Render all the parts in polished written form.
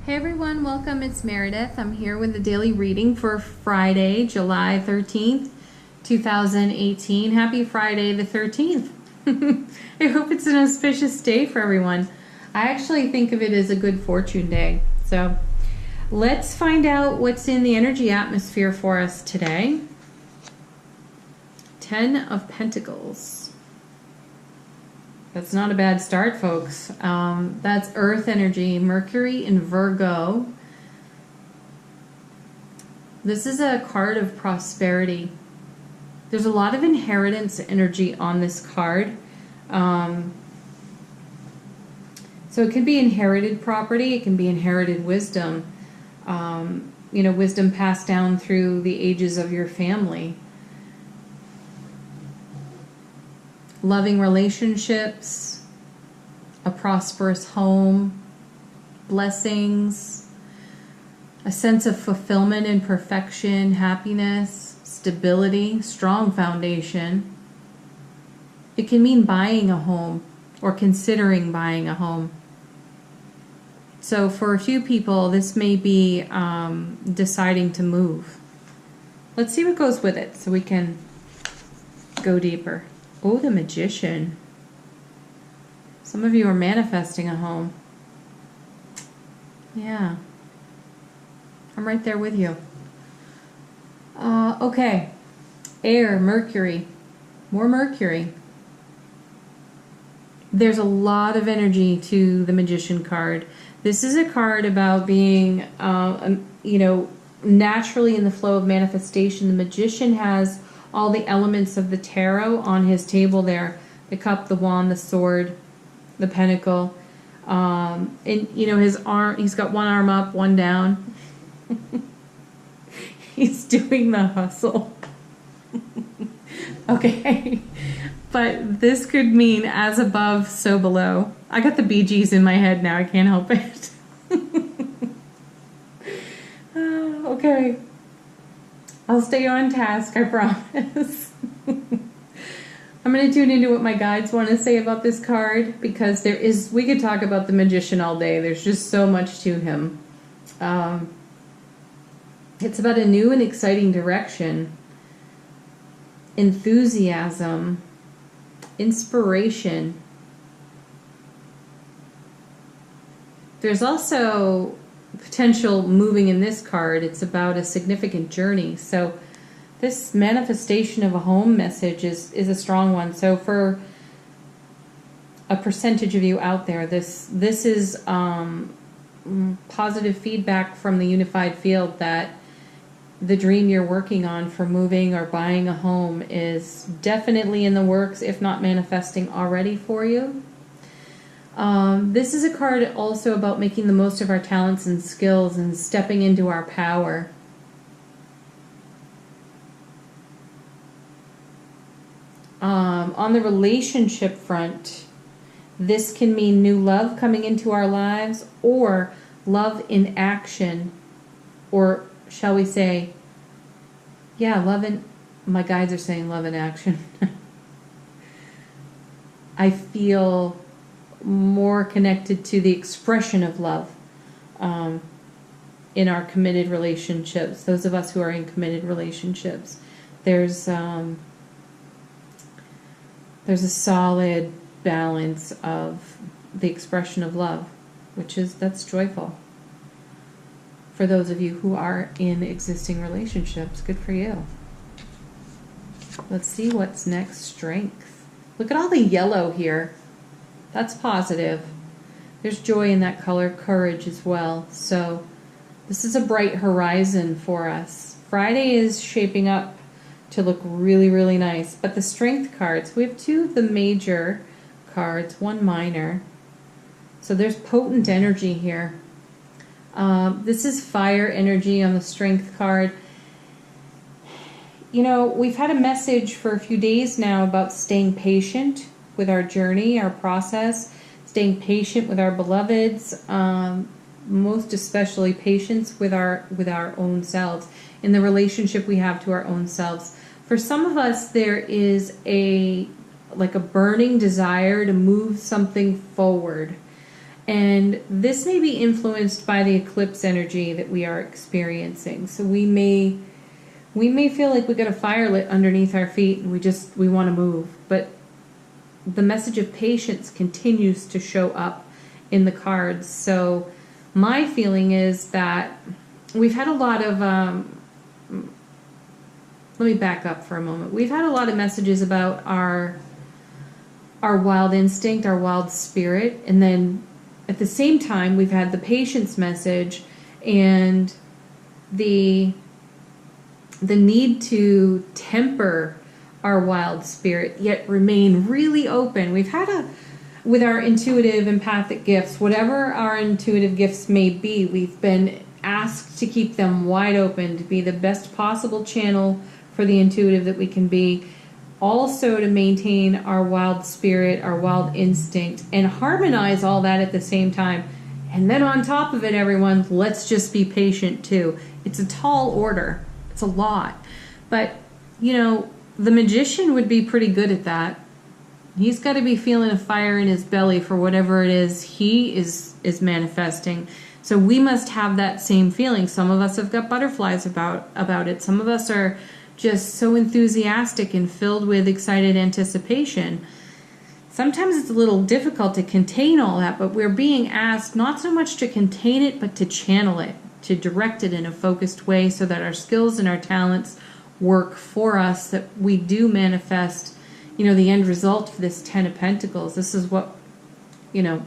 Hey everyone, welcome. It's Meredith. I'm here with the daily reading for Friday, July 13th, 2018. Happy Friday the 13th. I hope it's an auspicious day for everyone. I actually think of it as a good fortune day. So let's find out what's in the energy atmosphere for us today. 10 of Pentacles. That's not a bad start, folks. That's Earth energy, Mercury in Virgo. This is a card of prosperity. There's a lot of inheritance energy on this card. So it can be inherited property, it can be inherited wisdom. Wisdom passed down through the ages of your family. Loving relationships, a prosperous home, blessings, a sense of fulfillment and perfection, happiness, stability, strong foundation. It can mean buying a home or considering buying a home. So for a few people, this may be deciding to move. Let's see what goes with it so we can go deeper. Oh, the Magician. Some of you are manifesting a home. Yeah. I'm right there with you. Okay. Air, Mercury. More Mercury. There's a lot of energy to the Magician card. This is a card about being, naturally in the flow of manifestation. The Magician has all the elements of the tarot on his table there. The cup, the wand, the sword, the pentacle. His arm, he's got one arm up, one down. He's doing the hustle. Okay. But this could mean as above, so below. I got the Bee Gees in my head now. I can't help it. Okay. I'll stay on task, I promise. I'm going to tune into what my guides want to say about this card because we could talk about the Magician all day. There's just so much to him. It's about a new and exciting direction, enthusiasm, inspiration. There's also potential moving in this card. It's about a significant journey. So this manifestation of a home message is a strong one. So for a percentage of you out there, this is positive feedback from the unified field that the dream you're working on for moving or buying a home is definitely in the works, if not manifesting already for you. This is a card also about making the most of our talents and skills and stepping into our power. On the relationship front, this can mean new love coming into our lives or love in action, or shall we say, my guides are saying love in action. I feel more connected to the expression of love in our committed relationships. Those of us who are in committed relationships, there's a solid balance of the expression of love, that's joyful. For those of you who are in existing relationships, good for you. Let's see what's next. Strength. Look at all the yellow here. That's positive. There's joy in that color, courage as well. So this is a bright horizon for us. Friday is shaping up to look really, really nice. But the strength cards, we have two of the major cards, one minor. So there's potent energy here. This is fire energy on the strength card. We've had a message for a few days now about staying patient with our journey, our process, staying patient with our beloveds, most especially patience with our own selves, in the relationship we have to our own selves. For some of us, there is a burning desire to move something forward. And this may be influenced by the eclipse energy that we are experiencing. So we may feel like we got a fire lit underneath our feet and we want to move. But the message of patience continues to show up in the cards. So my feeling is that we've had a lot of, let me back up for a moment. We've had a lot of messages about our wild instinct, our wild spirit, and then at the same time we've had the patience message and the need to temper our wild spirit, yet remain really open. We've had with our intuitive, empathic gifts, whatever our intuitive gifts may be, we've been asked to keep them wide open, to be the best possible channel for the intuitive that we can be. Also to maintain our wild spirit, our wild instinct, and harmonize all that at the same time. And then on top of it, everyone, let's just be patient too. It's a tall order. It's a lot. But, the magician would be pretty good at that. He's got to be feeling a fire in his belly for whatever it is he is manifesting. So we must have that same feeling. Some of us have got butterflies about it. Some of us are just so enthusiastic and filled with excited anticipation. Sometimes it's a little difficult to contain all that, but we're being asked not so much to contain it, but to channel it, to direct it in a focused way so that our skills and our talents work for us, that we do manifest, the end result of this 10 of Pentacles. This is what,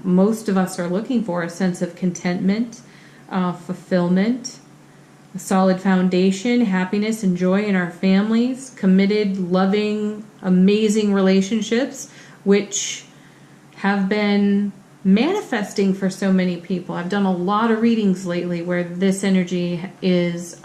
most of us are looking for, a sense of contentment, fulfillment, a solid foundation, happiness and joy in our families, committed, loving, amazing relationships, which have been manifesting for so many people. I've done a lot of readings lately where this energy is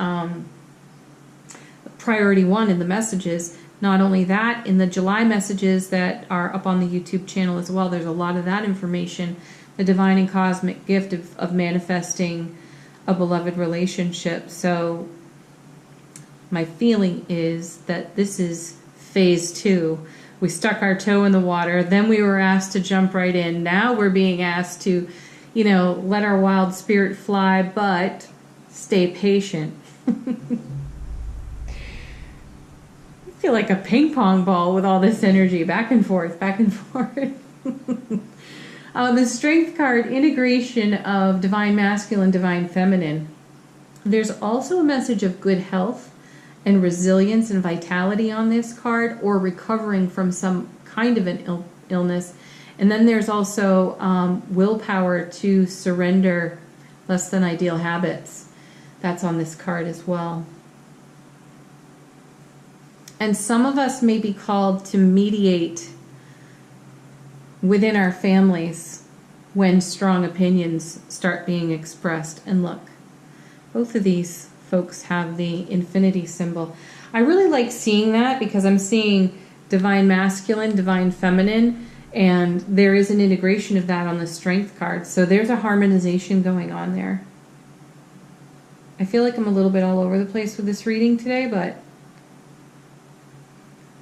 priority one in the messages. Not only that, in the July messages that are up on the YouTube channel as well, there's a lot of that information. The divine and cosmic gift of manifesting a beloved relationship. So my feeling is that this is phase 2. We stuck our toe in the water, then we were asked to jump right in. Now we're being asked to, let our wild spirit fly, but stay patient. I feel like a ping pong ball with all this energy, back and forth, back and forth. The Strength card, integration of divine masculine, divine feminine. There's also a message of good health and resilience and vitality on this card, or recovering from some kind of an illness. And then there's also willpower to surrender less than ideal habits. That's on this card as well. And some of us may be called to mediate within our families when strong opinions start being expressed. And look, both of these folks have the infinity symbol. I really like seeing that because I'm seeing divine masculine, divine feminine, and there is an integration of that on the Strength card. So there's a harmonization going on there. I feel like I'm a little bit all over the place with this reading today, but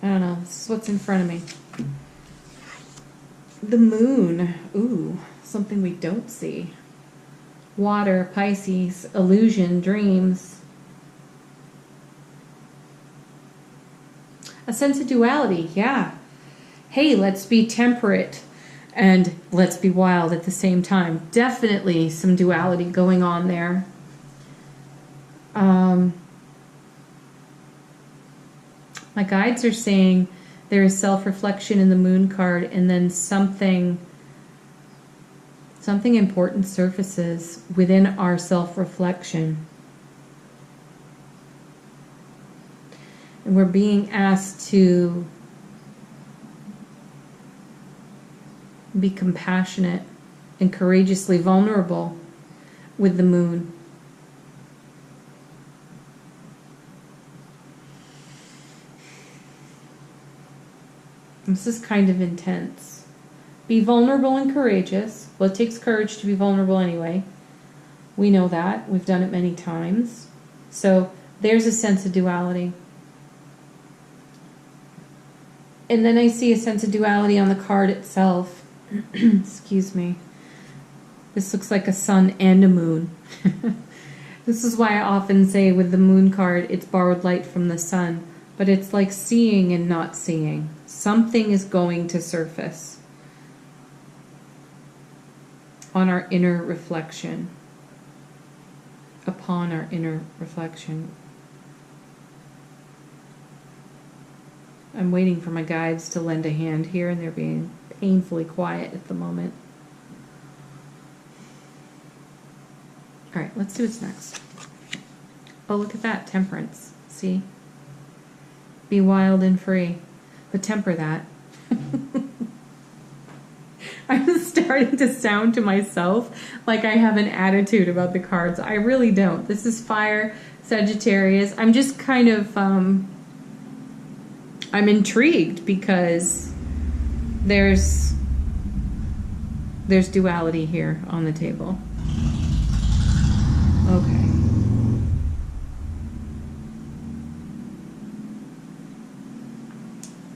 I don't know. This is what's in front of me. The moon. Ooh, something we don't see. Water, Pisces, illusion, dreams. A sense of duality, yeah. Hey, let's be temperate and let's be wild at the same time. Definitely some duality going on there. My guides are saying there is self-reflection in the moon card, and then something important surfaces within our self-reflection. And we're being asked to be compassionate and courageously vulnerable with the moon. This is kind of intense. Be vulnerable and courageous. Well, it takes courage to be vulnerable anyway. We know that. We've done it many times. So there's a sense of duality. And then I see a sense of duality on the card itself. Excuse me. This looks like a sun and a moon. This is why I often say with the moon card, it's borrowed light from the sun. But it's like seeing and not seeing. Something is going to surface on our inner reflection. Upon our inner reflection. I'm waiting for my guides to lend a hand here, and they're being painfully quiet at the moment. All right, let's see what's next. Oh, look at that, temperance. See? Be wild and free, but temper that. I'm starting to sound to myself like I have an attitude about the cards. I really don't. This is fire, Sagittarius. I'm just kind of, I'm intrigued because there's duality here on the table. Okay.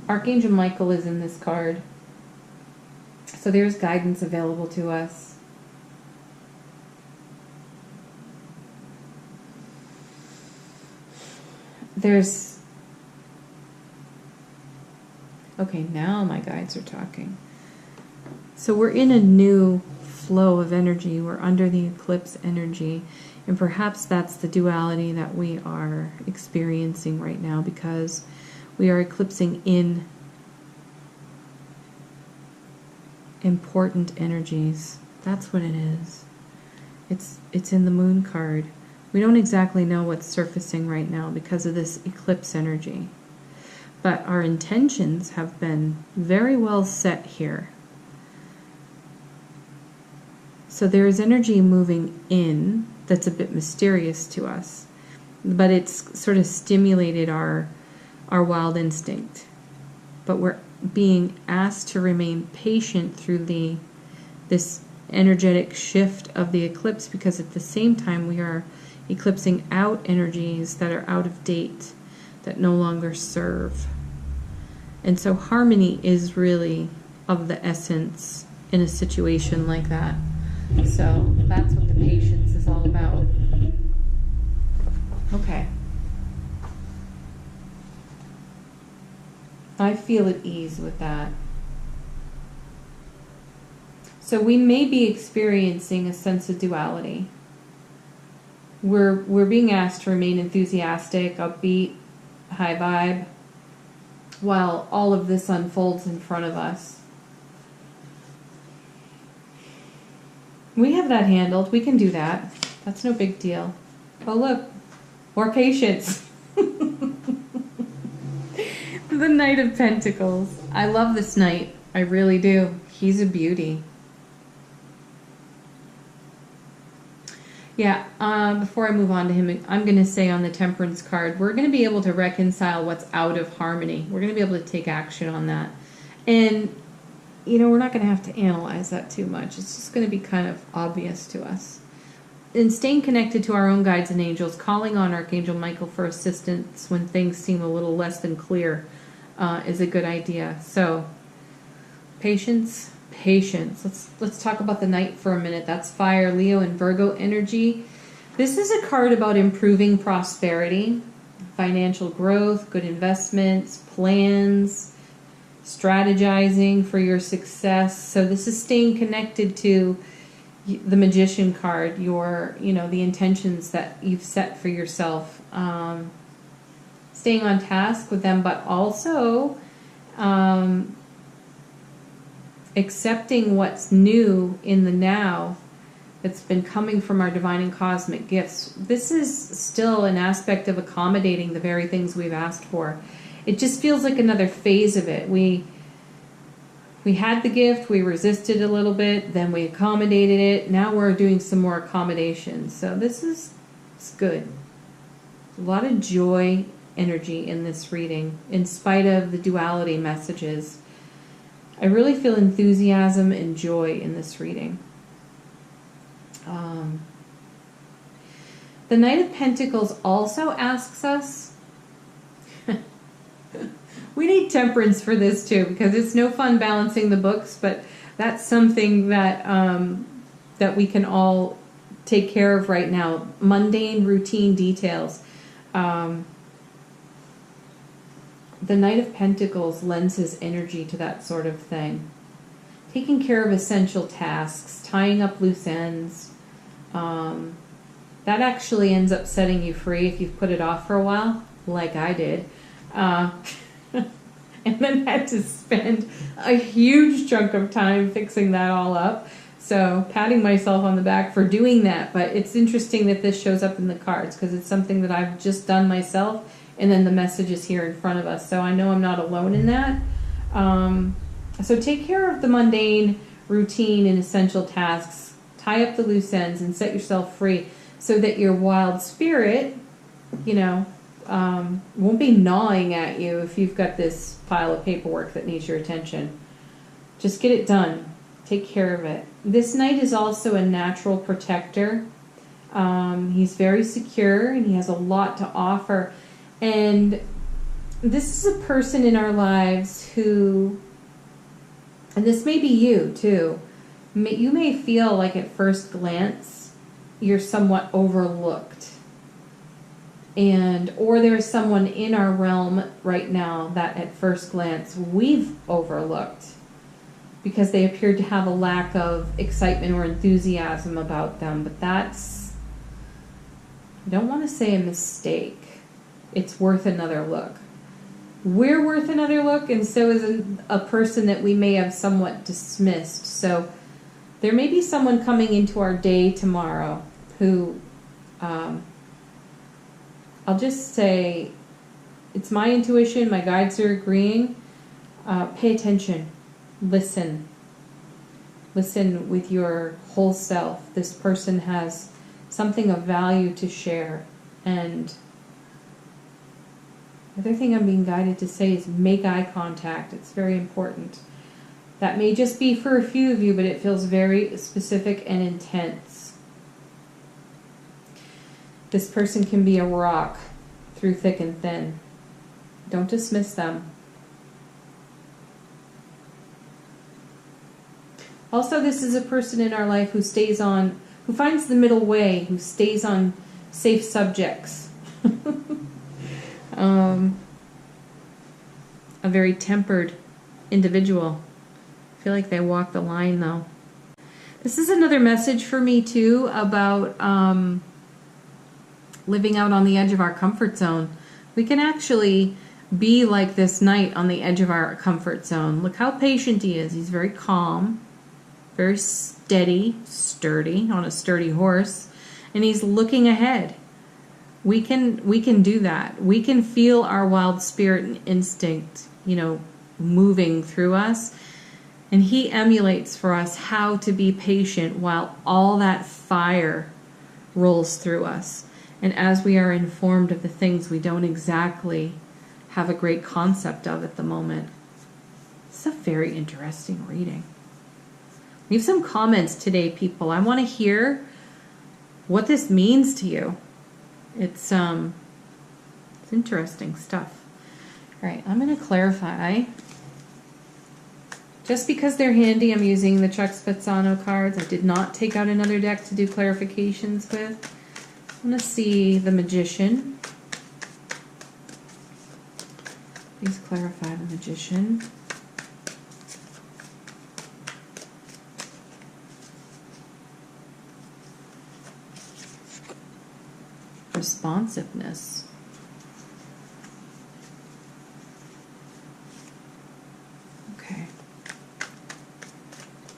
Archangel Michael is in this card. So there's guidance available to us. Okay, now my guides are talking. So we're in a new flow of energy. We're under the eclipse energy. And perhaps that's the duality that we are experiencing right now, because we are eclipsing in important energies. That's what it is. It's in the moon card. We don't exactly know what's surfacing right now because of this eclipse energy. But our intentions have been very well set here. So there is energy moving in that's a bit mysterious to us, but it's sort of stimulated our wild instinct. But we're being asked to remain patient through this energetic shift of the eclipse, because at the same time we are eclipsing out energies that are out of date, that no longer serve. And so harmony is really of the essence in a situation like that. So that's what the patience is all about. Okay. I feel at ease with that. So we may be experiencing a sense of duality. We're being asked to remain enthusiastic, upbeat, high vibe, while all of this unfolds in front of us. We have that handled. We can do that. That's no big deal. Oh, look. More patience. The Knight of Pentacles. I love this knight. I really do. He's a beauty. Yeah, before I move on to him, I'm going to say on the Temperance card, we're going to be able to reconcile what's out of harmony. We're going to be able to take action on that. And, you know, we're not going to have to analyze that too much. It's just going to be kind of obvious to us. And staying connected to our own guides and angels, calling on Archangel Michael for assistance when things seem a little less than clear is a good idea. So, patience. Patience. Let's talk about the Knight for a minute. That's fire, Leo, and Virgo energy. This is a card about improving prosperity, financial growth, good investments, plans, strategizing for your success. So this is staying connected to the Magician card, the intentions that you've set for yourself. Staying on task with them, but also accepting what's new in the now that's been coming from our divine and cosmic gifts. This is still an aspect of accommodating the very things we've asked for. It just feels like another phase of it. We had the gift, we resisted a little bit, then we accommodated it. Now we're doing some more accommodations. So it's good. A lot of joy energy in this reading, in spite of the duality messages. I really feel enthusiasm and joy in this reading. The Knight of Pentacles also asks us, we need temperance for this too, because it's no fun balancing the books, but that's something that that we can all take care of right now. Mundane, routine details. The Knight of Pentacles lends his energy to that sort of thing. Taking care of essential tasks, tying up loose ends. That actually ends up setting you free if you've put it off for a while, like I did. And then had to spend a huge chunk of time fixing that all up. So patting myself on the back for doing that. But it's interesting that this shows up in the cards because it's something that I've just done myself. And then the message is here in front of us. So I know I'm not alone in that. So take care of the mundane, routine, and essential tasks. Tie up the loose ends and set yourself free so that your wild spirit, won't be gnawing at you if you've got this pile of paperwork that needs your attention. Just get it done. Take care of it. This knight is also a natural protector. He's very secure and he has a lot to offer. And this is a person in our lives who, and this may be you too, you may feel like at first glance you're somewhat overlooked. Or there's someone in our realm right now that at first glance we've overlooked because they appeared to have a lack of excitement or enthusiasm about them. But that's, I don't want to say a mistake. It's worth another look. We're worth another look, and so is a person that we may have somewhat dismissed. So there may be someone coming into our day tomorrow who, I'll just say, it's my intuition, my guides are agreeing. Pay attention. Listen. Listen with your whole self. This person has something of value to share. And the other thing I'm being guided to say is make eye contact. It's very important. That may just be for a few of you, but it feels very specific and intense. This person can be a rock through thick and thin. Don't dismiss them. Also, this is a person in our life who finds the middle way, who stays on safe subjects. A very tempered individual. I feel like they walk the line, though. This is another message for me, too, about living out on the edge of our comfort zone. We can actually be like this knight on the edge of our comfort zone. Look how patient he is. He's very calm, very steady, sturdy, on a sturdy horse, and he's looking ahead. We can do that. We can feel our wild spirit and instinct, moving through us. And he emulates for us how to be patient while all that fire rolls through us. And as we are informed of the things we don't exactly have a great concept of at the moment. It's a very interesting reading. Leave some comments today, people. I want to hear what this means to you. It's interesting stuff. All right, I'm going to clarify. Just because they're handy, I'm using the Chuck Spezzano cards. I did not take out another deck to do clarifications with. I'm going to see the Magician. Please clarify the Magician. Responsiveness. Okay.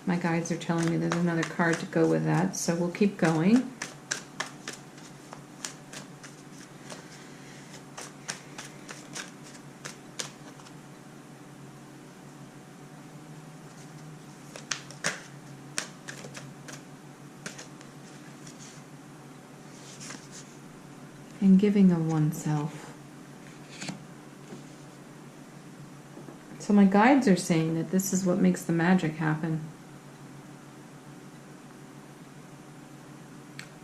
My guides are telling me there's another card to go with that, so we'll keep going. And giving of oneself. So my guides are saying that this is what makes the magic happen.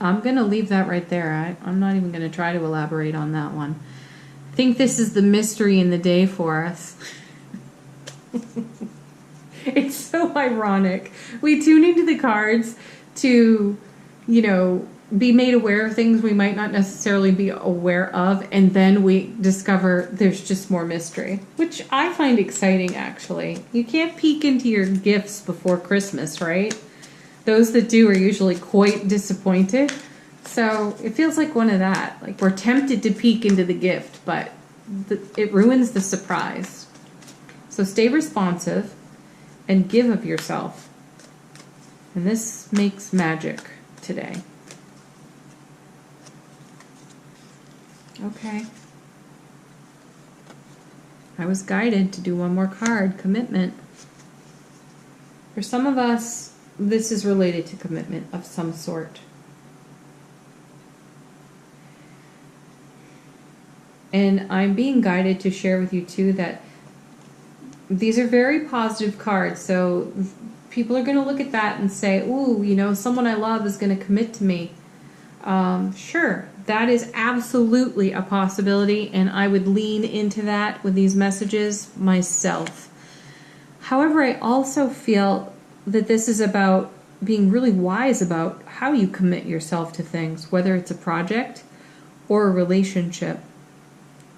I'm going to leave that right there. I'm not even going to try to elaborate on that one. I think this is the mystery in the day for us. It's so ironic. We tune into the cards to, be made aware of things we might not necessarily be aware of, and then we discover there's just more mystery, which I find exciting, actually. You can't peek into your gifts before Christmas, right? Those that do are usually quite disappointed. So it feels like one of that. Like, we're tempted to peek into the gift, but it ruins the surprise. So stay responsive and give of yourself. And this makes magic today. Okay. I was guided to do one more card, commitment. For some of us, this is related to commitment of some sort. And I'm being guided to share with you too that these are very positive cards. So people are going to look at that and say, ooh, someone I love is going to commit to me. Sure, that is absolutely a possibility, and I would lean into that with these messages myself. However, I also feel that this is about being really wise about how you commit yourself to things, whether it's a project or a relationship.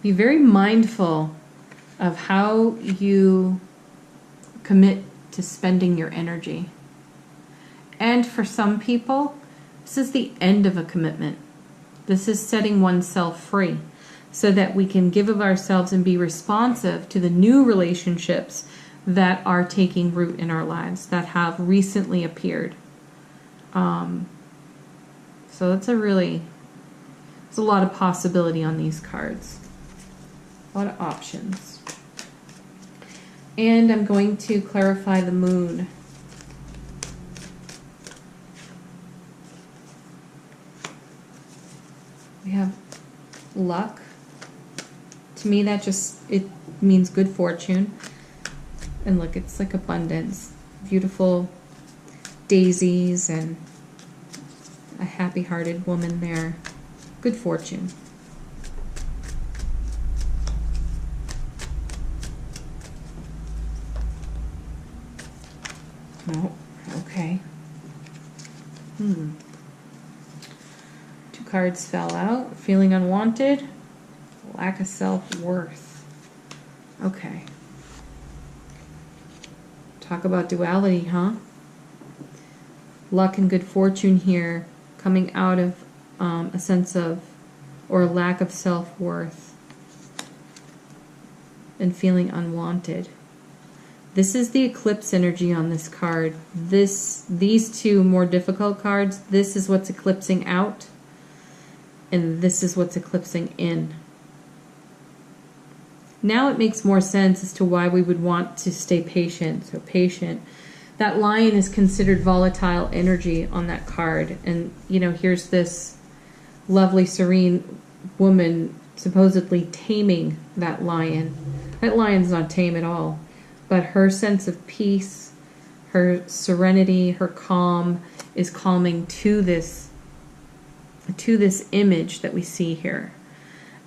Be very mindful of how you commit to spending your energy. And for some people, this is the end of a commitment. This is setting oneself free so that we can give of ourselves and be responsive to the new relationships that are taking root in our lives, that have recently appeared. So there's a lot of possibility on these cards. A lot of options. And I'm going to clarify the moon. We have luck. To me, it means good fortune. And look, it's like abundance. Beautiful daisies and a happy-hearted woman there. Good fortune. Oh, okay. Two cards fell out. Feeling unwanted. Lack of self-worth. Okay. Talk about duality, huh? Luck and good fortune here coming out of a sense of, or lack of self-worth and feeling unwanted. This is the eclipse energy on this card. These two more difficult cards, this is what's eclipsing out, and this is what's eclipsing in. Now it makes more sense as to why we would want to stay patient. So patient. That lion is considered volatile energy on that card. And, here's this lovely, serene woman supposedly taming that lion. That lion's not tame at all. But her sense of peace, her serenity, her calm is calming to this image that we see here.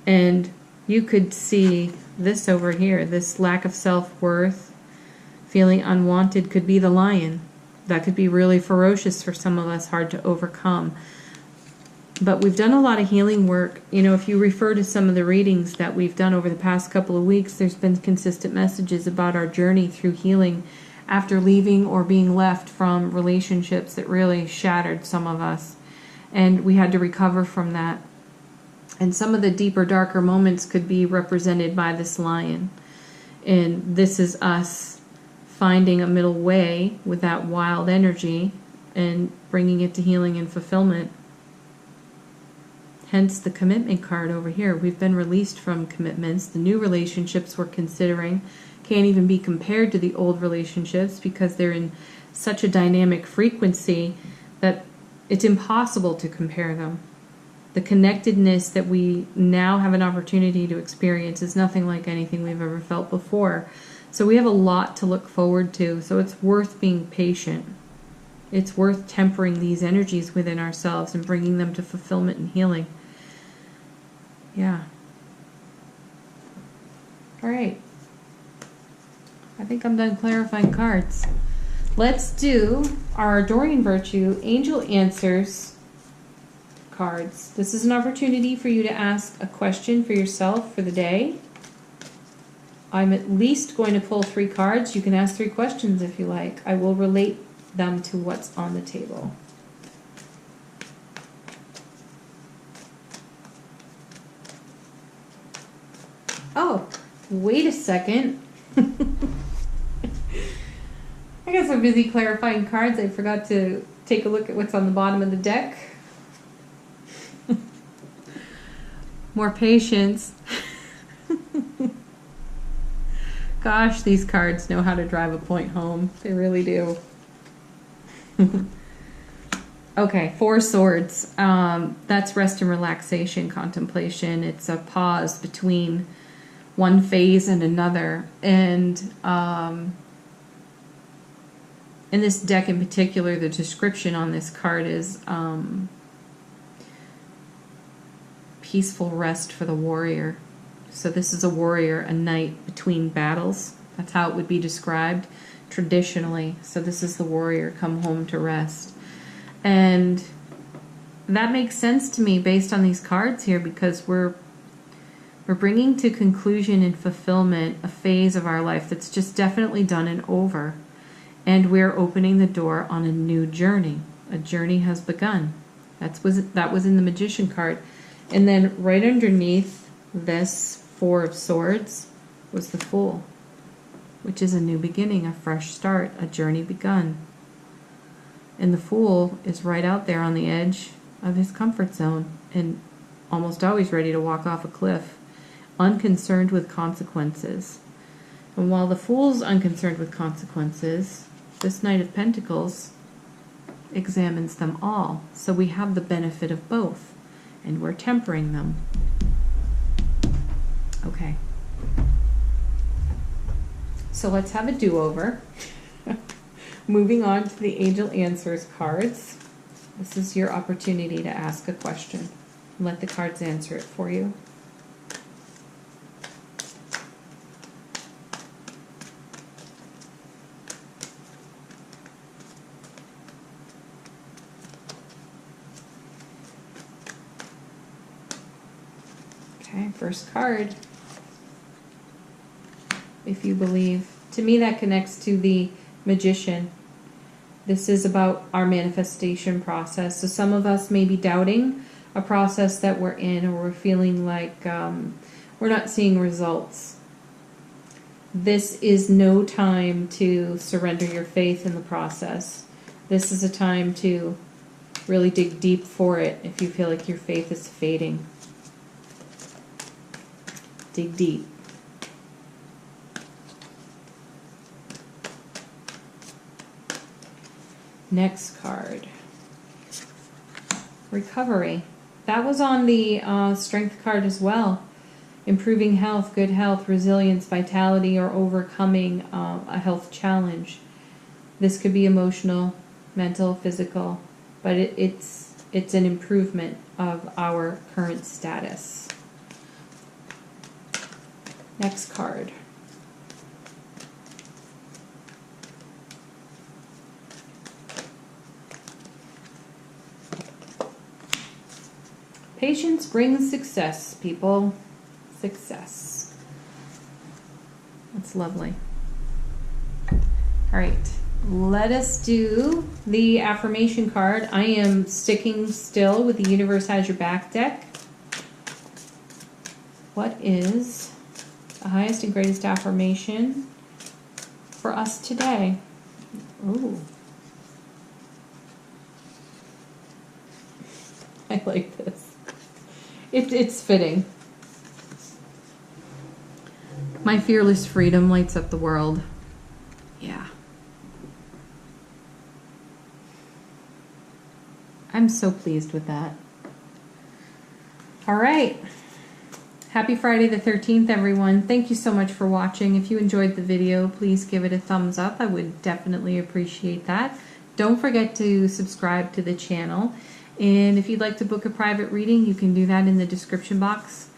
And you could see this over here, this lack of self-worth, feeling unwanted could be the lion. That could be really ferocious for some of us, hard to overcome. But we've done a lot of healing work. If you refer to some of the readings that we've done over the past couple of weeks, there's been consistent messages about our journey through healing after leaving or being left from relationships that really shattered some of us. And we had to recover from that. And some of the deeper, darker moments could be represented by this lion. And this is us finding a middle way with that wild energy and bringing it to healing and fulfillment. Hence the commitment card over here. We've been released from commitments. The new relationships we're considering can't even be compared to the old relationships because they're in such a dynamic frequency that it's impossible to compare them. The connectedness that we now have an opportunity to experience is nothing like anything we've ever felt before. So we have a lot to look forward to. So it's worth being patient. It's worth tempering these energies within ourselves and bringing them to fulfillment and healing. Yeah. All right. I think I'm done clarifying cards. Let's do our Doreen Virtue Angel Answers cards. This is an opportunity for you to ask a question for yourself for the day. I'm at least going to pull 3 cards. You can ask 3 questions if you like. I will relate them to what's on the table. Oh, wait a second. I got so busy clarifying cards, I forgot to take a look at what's on the bottom of the deck. More patience. Gosh, these cards know how to drive a point home. They really do. Okay, 4 Swords. That's rest and relaxation, contemplation. It's a pause between one phase and another. And in this deck in particular, the description on this card is peaceful rest for the warrior. So this is a warrior, a knight between battles. That's how it would be described traditionally. So this is the warrior come home to rest. And that makes sense to me based on these cards here, because we're bringing to conclusion and fulfillment a phase of our life that's just definitely done and over. And we're opening the door on a new journey. A journey has begun. That was in the Magician card. And then right underneath this 4 of Swords was the Fool, which is a new beginning, a fresh start, a journey begun. And the Fool is right out there on the edge of his comfort zone and almost always ready to walk off a cliff, unconcerned with consequences. And while the Fool's unconcerned with consequences, this Knight of Pentacles examines them all. So we have the benefit of both, and we're tempering them. Okay. So let's have a do-over. Moving on to the Angel Answers cards. This is your opportunity to ask a question. Let the cards answer it for you. Okay, first card. If you believe. To me, that connects to the Magician. This is about our manifestation process. So some of us may be doubting a process that we're in, or we're feeling like we're not seeing results. This is no time to surrender your faith in the process. This is a time to really dig deep for it if you feel like your faith is fading. Dig deep. Next card. Recovery. That was on the Strength card as well. Improving health, good health, resilience, vitality, or overcoming a health challenge. This could be emotional, mental, physical, but it's an improvement of our current status. Next card. Patience brings success, people. Success. That's lovely. All right, let us do the affirmation card. I am sticking still with the Universe Has Your Back deck. What is the highest and greatest affirmation for us today? Ooh. I like this. It's fitting. My fearless freedom lights up the world. Yeah. I'm so pleased with that. All right. Happy Friday the 13th, everyone. Thank you so much for watching. If you enjoyed the video, please give it a thumbs up. I would definitely appreciate that. Don't forget to subscribe to the channel. And if you'd like to book a private reading, you can do that in the description box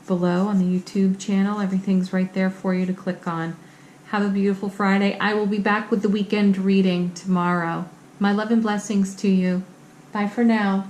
below on the YouTube channel. Everything's right there for you to click on. Have a beautiful Friday. I will be back with the weekend reading tomorrow. My love and blessings to you. Bye for now.